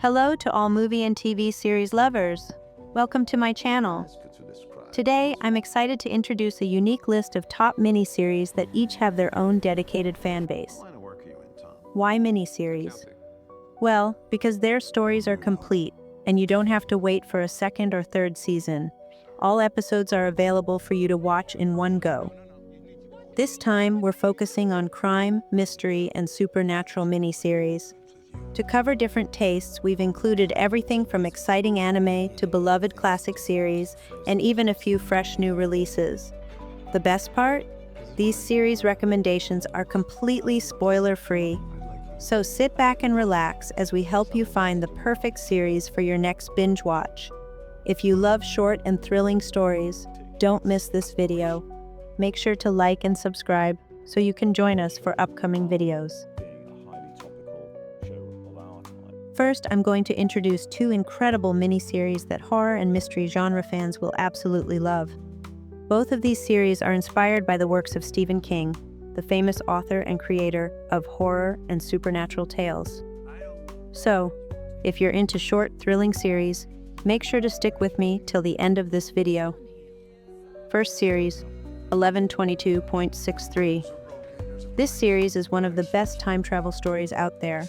Hello to all movie and TV series lovers. Welcome to my channel. Today, I'm excited to introduce a unique list of top miniseries that each have their own dedicated fan base. Why miniseries? Well, because their stories are complete, and you don't have to wait for a second or third season. All episodes are available for you to watch in one go. This time, we're focusing on crime, mystery, and supernatural miniseries. To cover different tastes, we've included everything from exciting anime to beloved classic series, and even a few fresh new releases. The best part? These series recommendations are completely spoiler-free. So sit back and relax as we help you find the perfect series for your next binge watch. If you love short and thrilling stories, don't miss this video. Make sure to like and subscribe so you can join us for upcoming videos. First, I'm going to introduce two incredible miniseries that horror and mystery genre fans will absolutely love. Both of these series are inspired by the works of Stephen King, the famous author and creator of horror and supernatural tales. So, if you're into short, thrilling series, make sure to stick with me till the end of this video. First series, 1122.63. This series is one of the best time travel stories out there.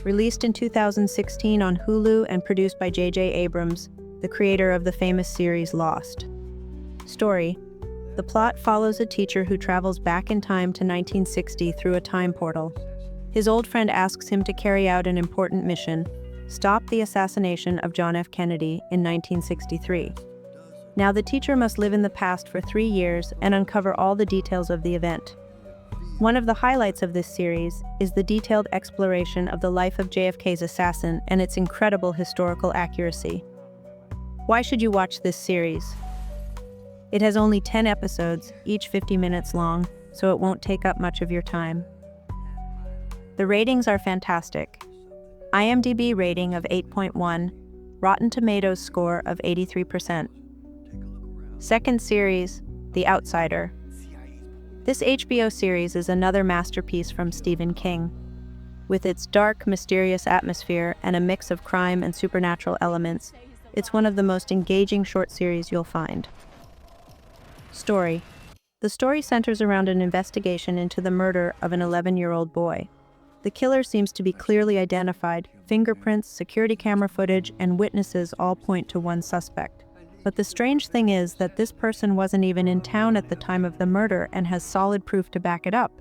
Released in 2016 on Hulu and produced by J.J. Abrams, the creator of the famous series Lost. Story: the plot follows a teacher who travels back in time to 1960 through a time portal. His old friend asks him to carry out an important mission: stop the assassination of John F. Kennedy in 1963. Now the teacher must live in the past for 3 years and uncover all the details of the event. One of the highlights of this series is the detailed exploration of the life of JFK's assassin and its incredible historical accuracy. Why should you watch this series? It has only 10 episodes, each 50 minutes long, so it won't take up much of your time. The ratings are fantastic. IMDb rating of 8.1, Rotten Tomatoes score of 83%. Second series, The Outsider. This HBO series is another masterpiece from Stephen King. With its dark, mysterious atmosphere and a mix of crime and supernatural elements, it's one of the most engaging short series you'll find. Story: the story centers around an investigation into the murder of an 11-year-old boy. The killer seems to be clearly identified. Fingerprints, security camera footage, and witnesses all point to one suspect. But the strange thing is that this person wasn't even in town at the time of the murder and has solid proof to back it up.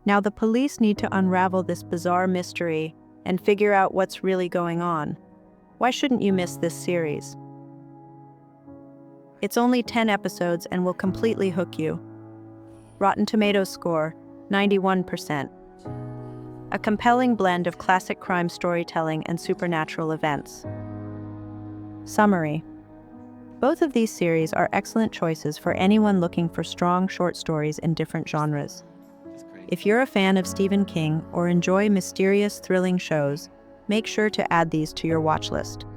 Now the police need to unravel this bizarre mystery and figure out what's really going on. Why shouldn't you miss this series? It's only 10 episodes and will completely hook you. Rotten Tomatoes score, 91%. A compelling blend of classic crime storytelling and supernatural events. Summary: both of these series are excellent choices for anyone looking for strong short stories in different genres. If you're a fan of Stephen King or enjoy mysterious, thrilling shows, make sure to add these to your watch list.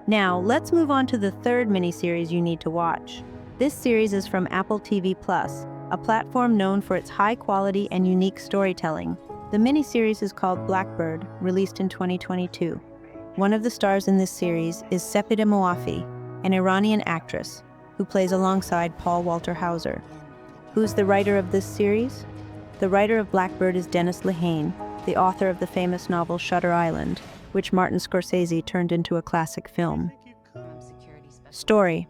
Now, let's move on to the third miniseries you need to watch. This series is from Apple TV+, a platform known for its high quality and unique storytelling. The miniseries is called Blackbird, released in 2022. One of the stars in this series is Sepideh Moafi, an Iranian actress who plays alongside Paul Walter Hauser. Who's the writer of this series? The writer of Blackbird is Dennis Lehane, the author of the famous novel Shutter Island, which Martin Scorsese turned into a classic film. Story: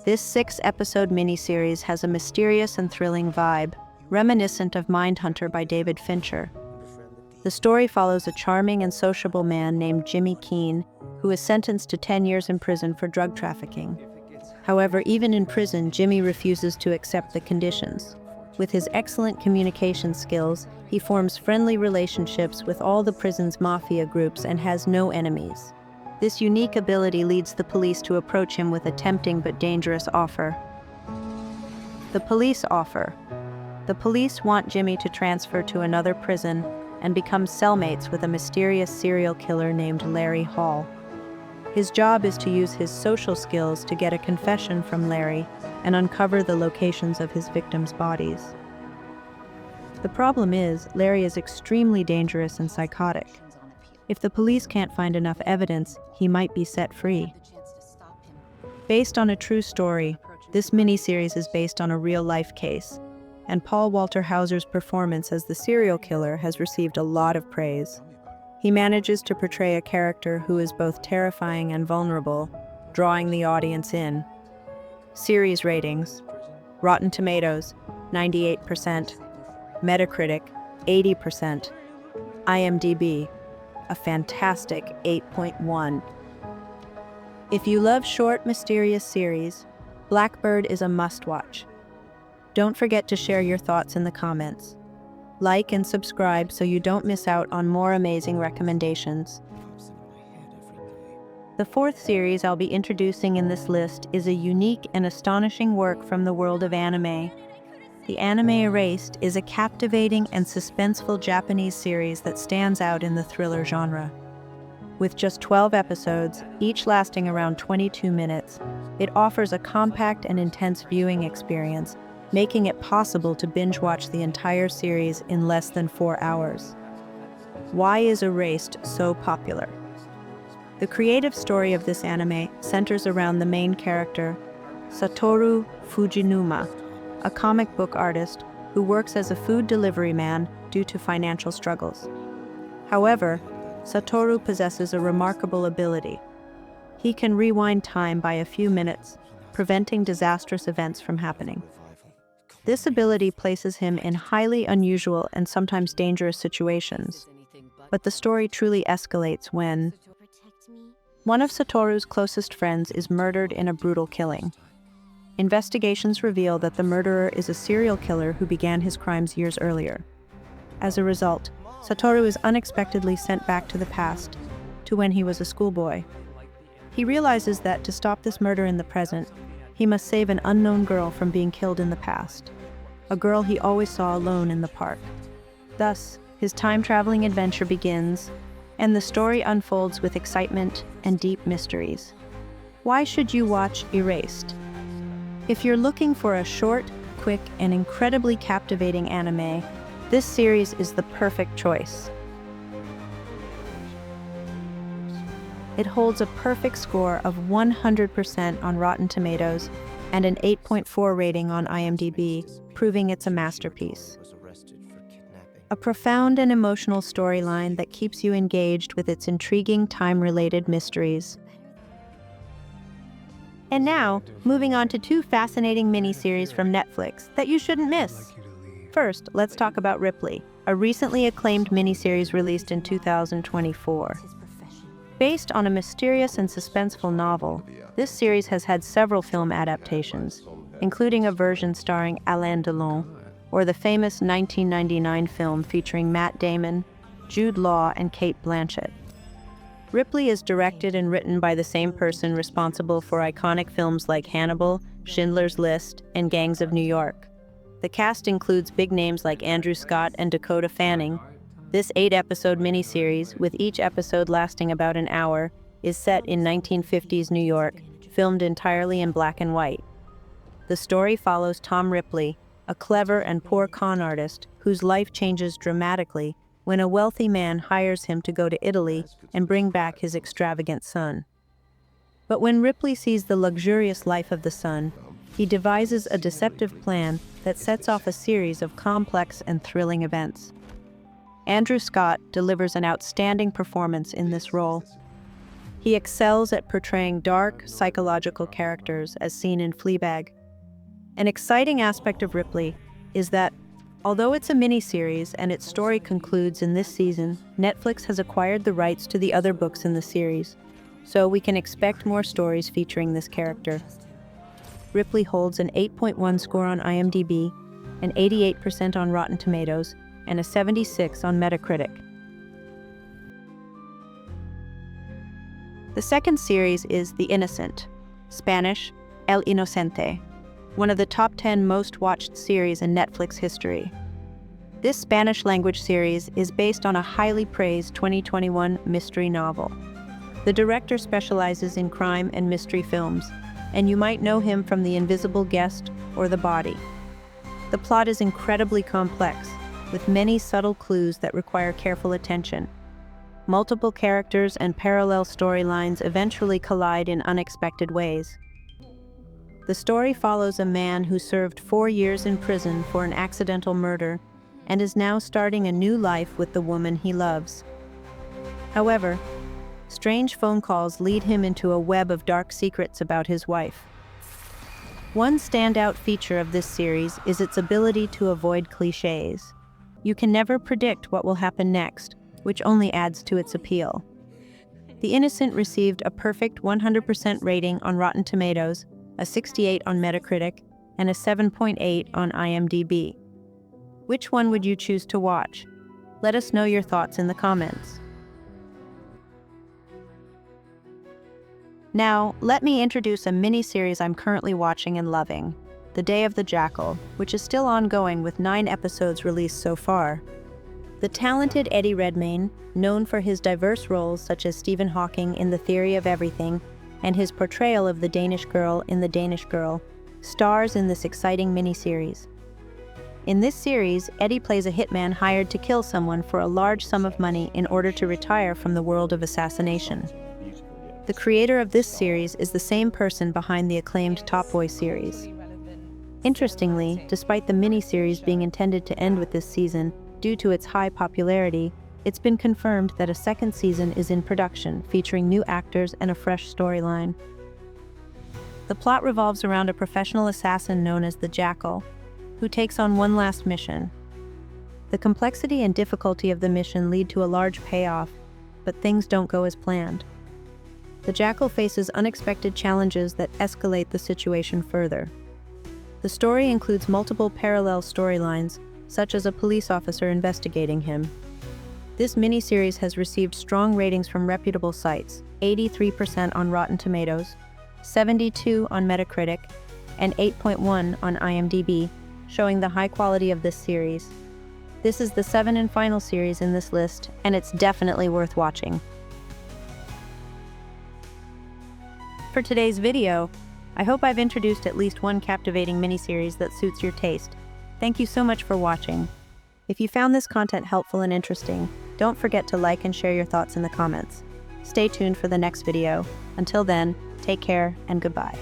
this 6-episode miniseries has a mysterious and thrilling vibe, reminiscent of Mindhunter by David Fincher. The story follows a charming and sociable man named Jimmy Keene, who is sentenced to 10 years in prison for drug trafficking. However, even in prison, Jimmy refuses to accept the conditions. With his excellent communication skills, he forms friendly relationships with all the prison's mafia groups and has no enemies. This unique ability leads the police to approach him with a tempting but dangerous offer. The police offer. The police want Jimmy to transfer to another prison and become cellmates with a mysterious serial killer named Larry Hall. His job is to use his social skills to get a confession from Larry and uncover the locations of his victims' bodies. The problem is, Larry is extremely dangerous and psychotic. If the police can't find enough evidence, he might be set free. Based on a true story, this miniseries is based on a real-life case, and Paul Walter Hauser's performance as the serial killer has received a lot of praise. He manages to portray a character who is both terrifying and vulnerable, drawing the audience in. Series ratings: Rotten Tomatoes, 98%, Metacritic, 80%, IMDb, a fantastic 8.1. If you love short, mysterious series, Blackbird is a must-watch. Don't forget to share your thoughts in the comments. Like and subscribe so you don't miss out on more amazing recommendations. The fourth series I'll be introducing in this list is a unique and astonishing work from the world of anime. The anime Erased is a captivating and suspenseful Japanese series that stands out in the thriller genre. With just 12 episodes, each lasting around 22 minutes, it offers a compact and intense viewing experience, making it possible to binge-watch the entire series in less than 4 hours. Why is Erased so popular? The creative story of this anime centers around the main character, Satoru Fujinuma, a comic book artist who works as a food delivery man due to financial struggles. However, Satoru possesses a remarkable ability. He can rewind time by a few minutes, preventing disastrous events from happening. This ability places him in highly unusual and sometimes dangerous situations, but the story truly escalates when one of Satoru's closest friends is murdered in a brutal killing. Investigations reveal that the murderer is a serial killer who began his crimes years earlier. As a result, Satoru is unexpectedly sent back to the past, to when he was a schoolboy. He realizes that to stop this murder in the present, he must save an unknown girl from being killed in the past, a girl he always saw alone in the park. Thus, his time-traveling adventure begins, and the story unfolds with excitement and deep mysteries. Why should you watch Erased? If you're looking for a short, quick, and incredibly captivating anime, this series is the perfect choice. It holds a perfect score of 100% on Rotten Tomatoes and an 8.4 rating on IMDb, proving it's a masterpiece. A profound and emotional storyline that keeps you engaged with its intriguing time-related mysteries. And now, moving on to 2 fascinating miniseries from Netflix that you shouldn't miss. First, let's talk about Ripley, a recently acclaimed miniseries released in 2024. Based on a mysterious and suspenseful novel, this series has had several film adaptations, including a version starring Alain Delon, or the famous 1999 film featuring Matt Damon, Jude Law, and Cate Blanchett. Ripley is directed and written by the same person responsible for iconic films like Hannibal, Schindler's List, and Gangs of New York. The cast includes big names like Andrew Scott and Dakota Fanning. This 8-episode miniseries, with each episode lasting about an hour, is set in 1950s New York, filmed entirely in black and white. The story follows Tom Ripley, a clever and poor con artist whose life changes dramatically when a wealthy man hires him to go to Italy and bring back his extravagant son. But when Ripley sees the luxurious life of the son, he devises a deceptive plan that sets off a series of complex and thrilling events. Andrew Scott delivers an outstanding performance in this role. He excels at portraying dark, psychological characters as seen in Fleabag. An exciting aspect of Ripley is that, although it's a miniseries and its story concludes in this season, Netflix has acquired the rights to the other books in the series, so we can expect more stories featuring this character. Ripley holds an 8.1 score on IMDb, an 88% on Rotten Tomatoes, and a 76 on Metacritic. The second series is The Innocent, Spanish, El Inocente, one of the top 10 most watched series in Netflix history. This Spanish-language series is based on a highly praised 2021 mystery novel. The director specializes in crime and mystery films, and you might know him from The Invisible Guest or The Body. The plot is incredibly complex, with many subtle clues that require careful attention. Multiple characters and parallel storylines eventually collide in unexpected ways. The story follows a man who served 4 years in prison for an accidental murder and is now starting a new life with the woman he loves. However, strange phone calls lead him into a web of dark secrets about his wife. One standout feature of this series is its ability to avoid cliches. You can never predict what will happen next, which only adds to its appeal. The Innocent received a perfect 100% rating on Rotten Tomatoes, a 68 on Metacritic, and a 7.8 on IMDb. Which one would you choose to watch? Let us know your thoughts in the comments. Now, let me introduce a mini-series I'm currently watching and loving, The Day of the Jackal, which is still ongoing with 9 episodes released so far. The talented Eddie Redmayne, known for his diverse roles such as Stephen Hawking in The Theory of Everything and his portrayal of the Danish girl in The Danish Girl, stars in this exciting miniseries. In this series, Eddie plays a hitman hired to kill someone for a large sum of money in order to retire from the world of assassination. The creator of this series is the same person behind the acclaimed Top Boy series. Interestingly, despite the miniseries being intended to end with this season, due to its high popularity, it's been confirmed that a second season is in production, featuring new actors and a fresh storyline. The plot revolves around a professional assassin known as the Jackal, who takes on one last mission. The complexity and difficulty of the mission lead to a large payoff, but things don't go as planned. The Jackal faces unexpected challenges that escalate the situation further. The story includes multiple parallel storylines, such as a police officer investigating him. This miniseries has received strong ratings from reputable sites, 83% on Rotten Tomatoes, 72 on Metacritic, and 8.1 on IMDb, showing the high quality of this series. This is the 7th and final series in this list, and it's definitely worth watching. For today's video, I hope I've introduced at least one captivating miniseries that suits your taste. Thank you so much for watching. If you found this content helpful and interesting, don't forget to like and share your thoughts in the comments. Stay tuned for the next video. Until then, take care and goodbye.